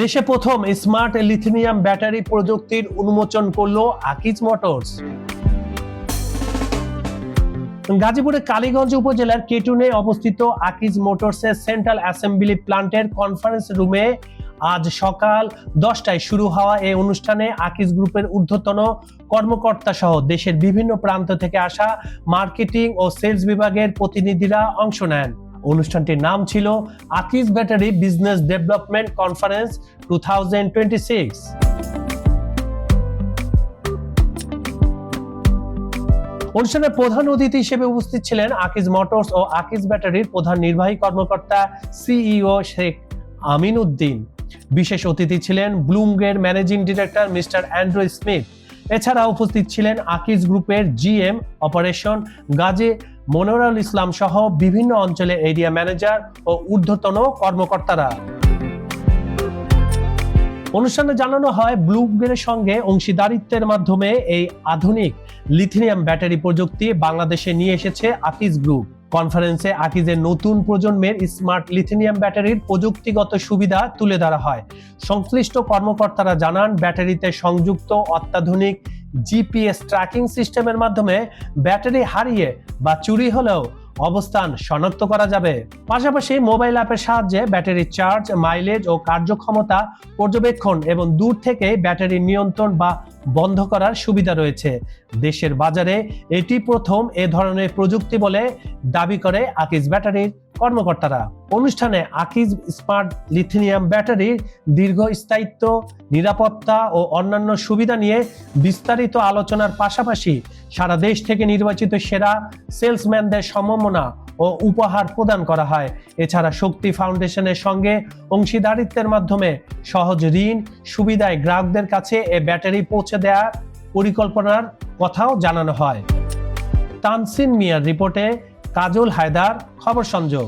দেশে প্রথম smart lithium battery প্রযুক্তির উন্মোচন করলো আকিজ মোটরস। গাজীপুরের কালীগঞ্জ উপজেলার কেটুনে অবস্থিত আকিজ মোটরসের সেন্ট্রাল অ্যাসেম্বলি প্ল্যান্টের কনফারেন্স রুমে আজ সকাল 10টায় শুরু হওয়া এই অনুষ্ঠানে আকিজ গ্রুপের ঊর্ধ্বতন কর্মকর্তা সহ দেশের বিভিন্ন প্রান্ত থেকে আসা মার্কেটিং ও সেলস বিভাগের প্রতিনিধিরা অংশ নেন। অনুষ্ঠানটির নাম ছিল Akij battery business development conference 2026। অনুষ্ঠানের প্রধান অতিথি হিসেবে উপস্থিত ছিলেন আকিজ মোটরস ও আকিজ ব্যাটারির প্রধান নির্বাহী কর্মকর্তা সিইও শেখ আমিন উদ্দিন। বিশেষ অতিথি ছিলেন ব্লুমগের managing director mister Andrew Smith. এছাড়া উপস্থিত ছিলেন আকিজ গ্রুপের জিএম অপারেশন গাজী মনোয়ারুল ইসলাম সহ বিভিন্ন অঞ্চলের এরিয়া ম্যানেজার ও ঊর্ধ্বতন কর্মকর্তারা। অনুষ্ঠানে জানানো হয় ব্লুমগের সঙ্গে অংশীদারিত্বের মাধ্যমে এই আধুনিক লিথিয়াম ব্যাটারি প্রযুক্তি বাংলাদেশে নিয়ে এসেছে আকিজ গ্রুপ। কনফারেন্সে আকিজের নতুন প্রজন্মের স্মার্ট লিথিয়াম ব্যাটারির প্রযুক্তিগত সুবিধা তুলে ধরা হয়। সংশ্লিষ্ট কর্মকর্তারা জানান, ব্যাটারিতে সংযুক্ত অত্যাধুনিক জিপিএস ট্র্যাকিং সিস্টেমের মাধ্যমে ব্যাটারি হারিয়ে বা চুরি হলেও অবস্থান শনাক্ত করা যাবে। পাশাপাশি মোবাইল অ্যাপের সাহায্যে ব্যাটারির চার্জ, মাইলেজ ও কার্যক্ষমতা পর্যবেক্ষণ এবং দূর থেকে ব্যাটারি নিয়ন্ত্রণ বা বন্ধ করার সুবিধা রয়েছে। দেশের বাজারে এটি প্রথম এ ধরনের প্রযুক্তি বলে দাবি করে আকিজ ব্যাটারির কর্মকর্তারা। অনুষ্ঠানে আকিজ স্মার্ট লিথিয়াম ব্যাটারির দীর্ঘস্থায়িত্ব, নিরাপত্তা ও অন্যান্য সুবিধা নিয়ে বিস্তারিত আলোচনার পাশাপাশি সারা দেশ থেকে নির্বাচিত সেরা সেলসম্যানদের সম্মাননা ও উপহার প্রদান করা হয়। এছাড়া শক্তি ফাউন্ডেশনের সঙ্গে অংশীদারিত্বের মাধ্যমে সহজ ঋণ সুবিধায় গ্রাহকদের কাছে এ ব্যাটারি পৌঁছে দেওয়ার পরিকল্পনার কথাও জানানো হয়। তানসিন মিয়ার রিপোর্টে কাজল হায়দার, খবর সংযোগ।